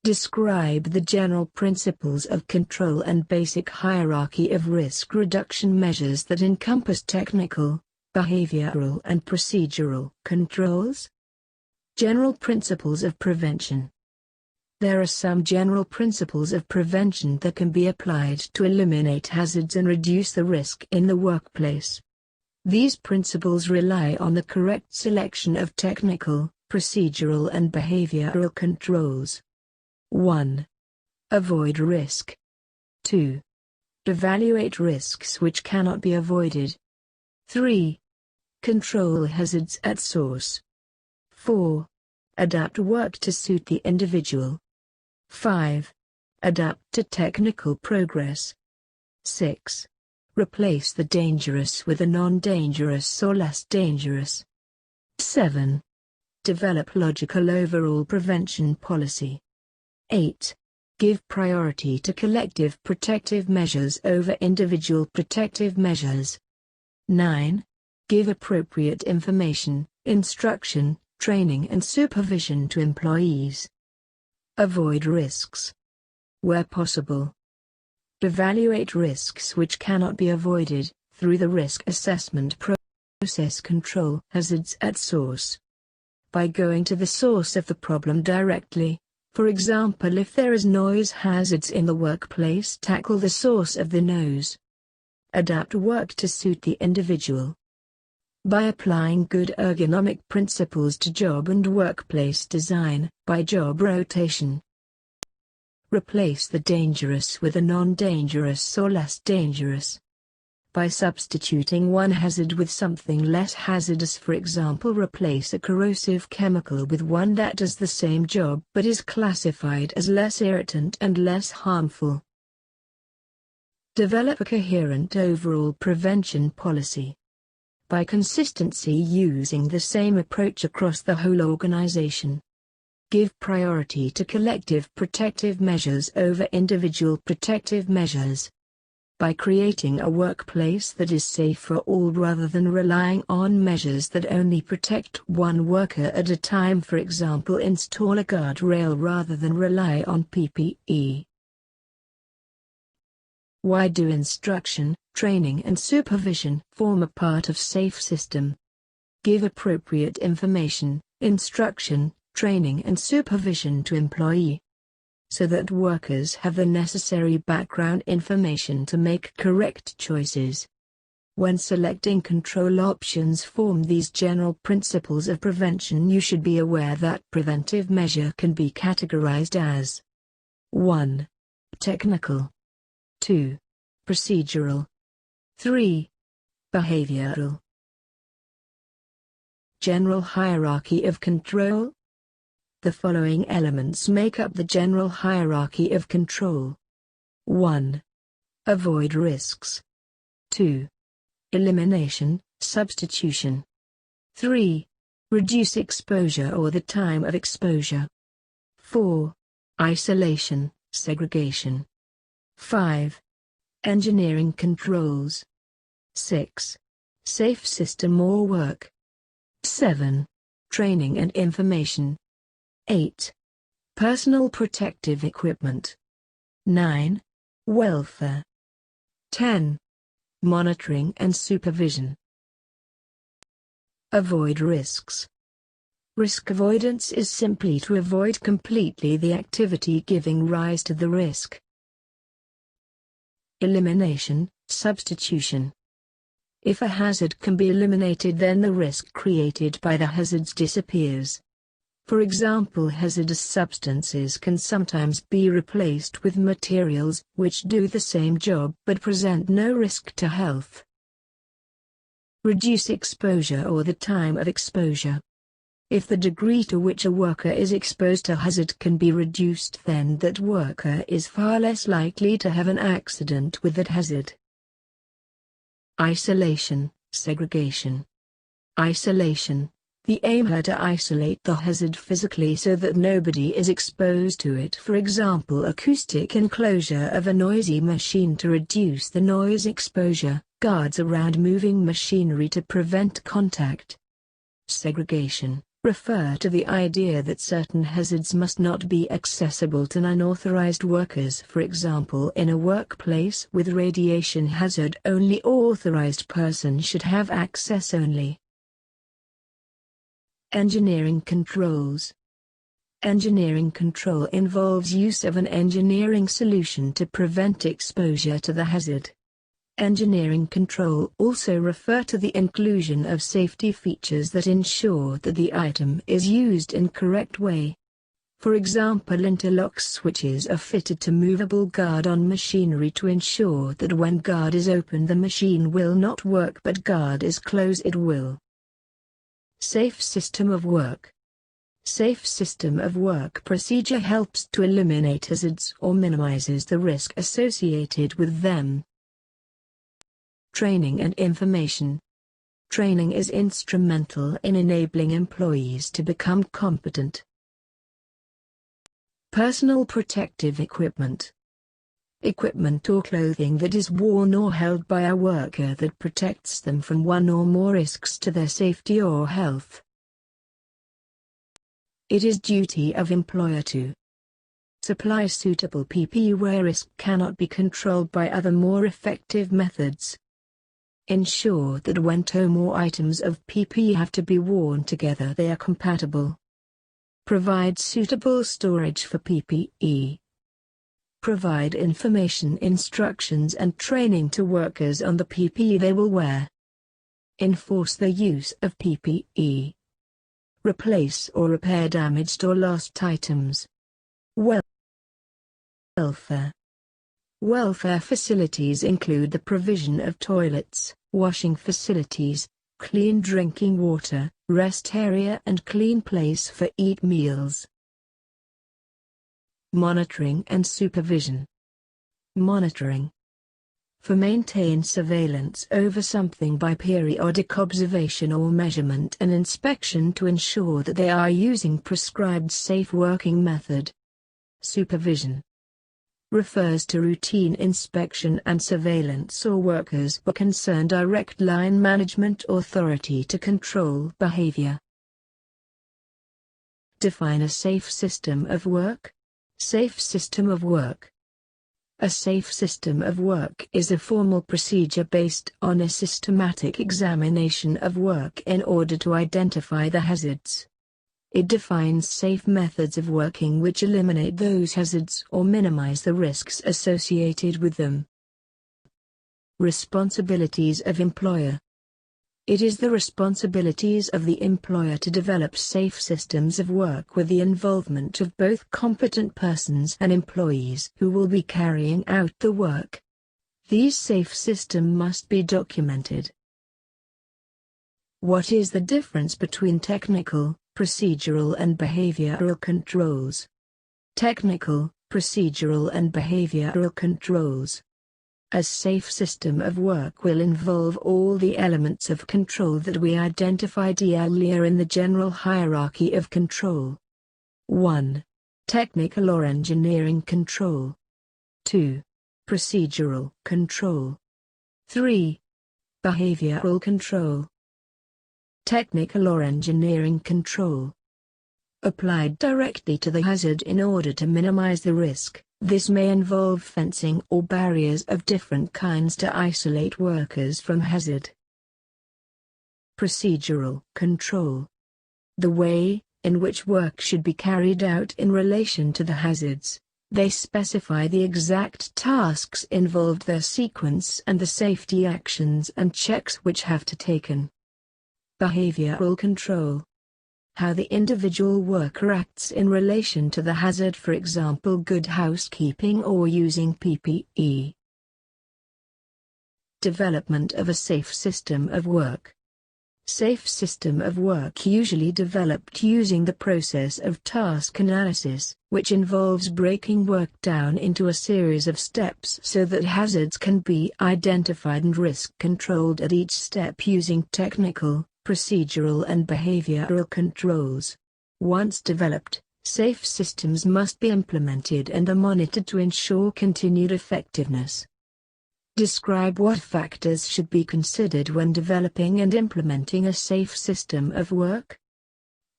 Describe the general principles of control and basic hierarchy of risk reduction measures that encompass technical, behavioral and procedural controls. General principles of prevention. There are some general principles of prevention that can be applied to eliminate hazards and reduce the risk in the workplace. These principles rely on the correct selection of technical, procedural and behavioral controls. 1. Avoid risk. 2. Evaluate risks which cannot be avoided. 3. Control hazards at source. 4. Adapt work to suit the individual. 5. Adapt to technical progress. 6. Replace the dangerous with a non-dangerous or less dangerous. 7. Develop logical overall prevention policy. 8. Give priority to collective protective measures over individual protective measures. 9. Give appropriate information, instruction, training and supervision to employees. Avoid risks where possible. Evaluate risks which cannot be avoided, through the risk assessment process. Control hazards at source. By going to the source of the problem directly. For example, if there is noise hazards in the workplace, tackle the source of the noise. Adapt work to suit the individual. By applying good ergonomic principles to job and workplace design, by job rotation. Replace the dangerous with a non-dangerous or less dangerous. By substituting one hazard with something less hazardous, for example, replace a corrosive chemical with one that does the same job but is classified as less irritant and less harmful. Develop a coherent overall prevention policy. By consistency using the same approach across the whole organization. Give priority to collective protective measures over individual protective measures. By creating a workplace that is safe for all rather than relying on measures that only protect one worker at a time, for example, install a guardrail rather than rely on PPE. Why do instruction, training and supervision form a part of safe system? Give appropriate information, instruction, training and supervision to employee, so that workers have the necessary background information to make correct choices. When selecting control options, form these general principles of prevention. You should be aware that preventive measure can be categorized as 1. Technical. 2. Procedural. 3. Behavioral. General hierarchy of control. The following elements make up the general hierarchy of control. 1. Avoid risks. 2. Elimination, substitution. 3. Reduce exposure or the time of exposure. 4. Isolation, segregation. 5. Engineering controls. 6. Safe system or work. 7. Training and information. 8. Personal protective equipment. 9. Welfare. 10. Monitoring and supervision. Avoid risks. Risk avoidance is simply to avoid completely the activity giving rise to the risk. Elimination, substitution. If a hazard can be eliminated, then the risk created by the hazards disappears. For example, hazardous substances can sometimes be replaced with materials which do the same job but present no risk to health. Reduce exposure or the time of exposure. If the degree to which a worker is exposed to hazard can be reduced, then that worker is far less likely to have an accident with that hazard. Isolation, segregation. Isolation. The aim is to isolate the hazard physically so that nobody is exposed to it. For example, acoustic enclosure of a noisy machine to reduce the noise exposure, guards around moving machinery to prevent contact. Segregation. refer to the idea that certain hazards must not be accessible to unauthorized workers. For example, in a workplace with radiation hazard, only authorized person should have access only. Engineering controls. Engineering control involves use of an engineering solution to prevent exposure to the hazard. Engineering control also refer to the inclusion of safety features that ensure that the item is used in correct way. For example, interlock switches are fitted to movable guard on machinery to ensure that when guard is open the machine will not work, but guard is closed it will. Safe system of work. Safe system of work procedure helps to eliminate hazards or minimizes the risk associated with them. Training and information. Training is instrumental in enabling employees to become competent. Personal protective equipment. Equipment or clothing that is worn or held by a worker that protects them from one or more risks to their safety or health. It is duty of employer to supply suitable PPE where risk cannot be controlled by other more effective methods. Ensure that when two or more items of PPE have to be worn together they are compatible. Provide suitable storage for PPE. Provide information, instructions and training to workers on the PPE they will wear. Enforce the use of PPE. Replace or repair damaged or lost items. Welfare. Welfare facilities include the provision of toilets, washing facilities, clean drinking water, rest area and clean place for eat meals. Monitoring and supervision. Monitoring. For maintain surveillance over something by periodic observation or measurement and inspection to ensure that they are using prescribed safe working method. Supervision refers to routine inspection and surveillance or workers or concerned direct line management authority to control behavior. Define a safe system of work. Safe system of work. A safe system of work is a formal procedure based on a systematic examination of work in order to identify the hazards. It defines safe methods of working which eliminate those hazards or minimize the risks associated with them. Responsibilities of employer. It is the responsibilities of the employer to develop safe systems of work with the involvement of both competent persons and employees who will be carrying out the work. These safe systems must be documented. What is the difference between technical, procedural and behavioral controls? Technical, procedural and behavioral controls. A safe system of work will involve all the elements of control that we identified earlier in the general hierarchy of control. 1. Technical or engineering control. 2. Procedural control. 3. Behavioral control. Technical or engineering control. Applied directly to the hazard in order to minimize the risk. This may involve fencing or barriers of different kinds to isolate workers from hazard. Procedural control. The way in which work should be carried out in relation to the hazards. They specify the exact tasks involved, their sequence and the safety actions and checks which have to be taken. Behavioral control. How the individual worker acts in relation to the hazard, for example good housekeeping or using PPE. Development of a safe system of work. Safe system of work usually developed using the process of task analysis, which involves breaking work down into a series of steps so that hazards can be identified and risk controlled at each step using technical, procedural and behavioral controls. Once developed, safe systems must be implemented and are monitored to ensure continued effectiveness. Describe what factors should be considered when developing and implementing a safe system of work.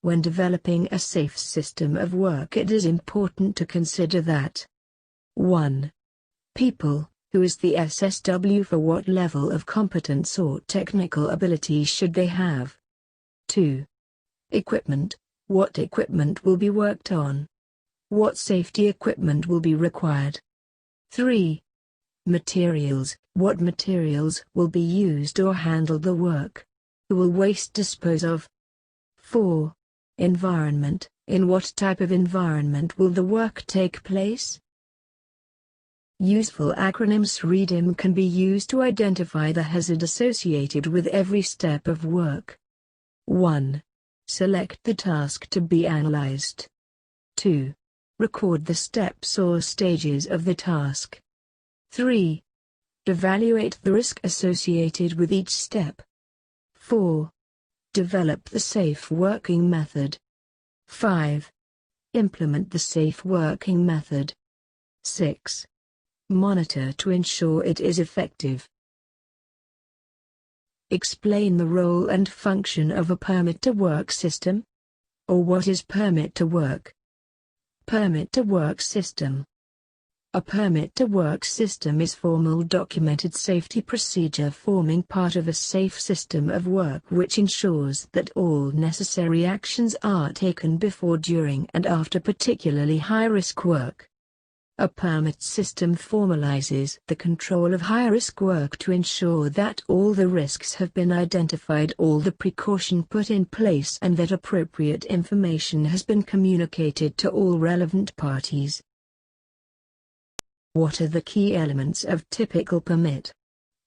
When developing a safe system of work, it is important to consider that 1. People, who is the SSW, for what level of competence or technical ability should they have? 2. Equipment, what equipment will be worked on? What safety equipment will be required? 3. Materials, what materials will be used or handle the work? Who will waste dispose of? 4. Environment, in what type of environment will the work take place? Useful acronyms. READIM can be used to identify the hazard associated with every step of work. 1. Select the task to be analyzed. 2. Record the steps or stages of the task. 3. Evaluate the risk associated with each step. 4. Develop the safe working method. 5. Implement the safe working method. 6. Monitor to ensure it is effective. Explain the role and function of a permit-to-work system. Or what is permit-to-work? Permit-to-work system. A permit-to-work system is formal documented safety procedure forming part of a safe system of work which ensures that all necessary actions are taken before, during and after particularly high-risk work. A permit system formalizes the control of high-risk work to ensure that all the risks have been identified, all the precaution put in place, and that appropriate information has been communicated to all relevant parties. What are the key elements of typical permit?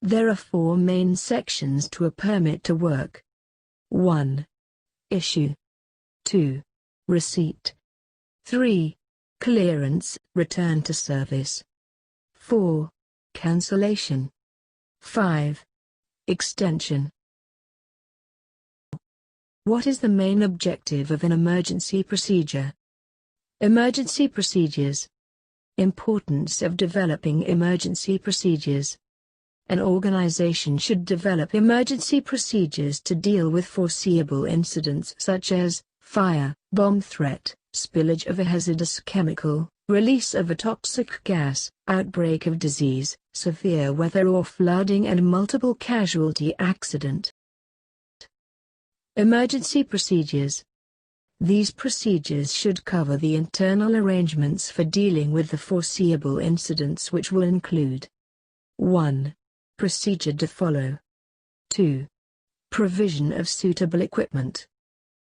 There are 4 main sections to a permit to work. 1. Issue. 2. Receipt. 3. Clearance, return to service. 4. Cancellation. 5. Extension. What is the main objective of an emergency procedure? Emergency procedures. Importance of developing emergency procedures. An organization should develop emergency procedures to deal with foreseeable incidents such as fire, bomb threat, spillage of a hazardous chemical, release of a toxic gas, outbreak of disease, severe weather or flooding, and multiple casualty accident. Emergency procedures. These procedures should cover the internal arrangements for dealing with the foreseeable incidents, which will include 1. Procedure to follow. 2. Provision of suitable equipment.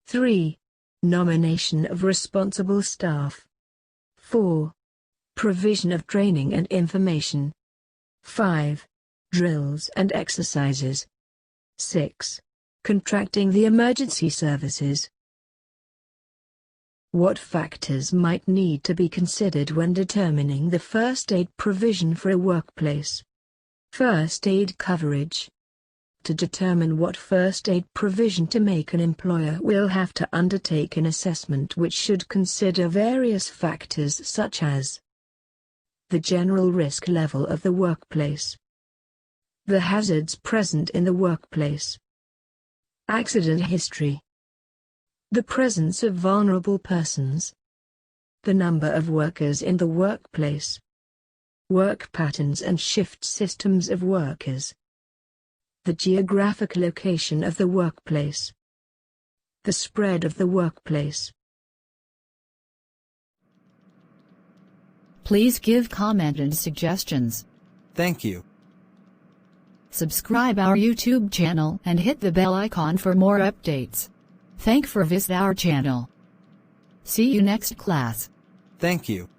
3. Nomination of responsible staff. 4. Provision of training and information. 5. Drills and exercises. 6. Contracting the emergency services. What factors might need to be considered when determining the first aid provision for a workplace? First aid coverage. To determine what first aid provision to make, an employer will have to undertake an assessment which should consider various factors such as the general risk level of the workplace, the hazards present in the workplace, accident history, the presence of vulnerable persons, the number of workers in the workplace, work patterns and shift systems of workers, the geographic location of the workplace, the spread of the workplace. Please give comment and suggestions. Thank you. Subscribe our YouTube channel and hit the bell icon for more updates. Thank for visit our channel. See you next class. Thank you.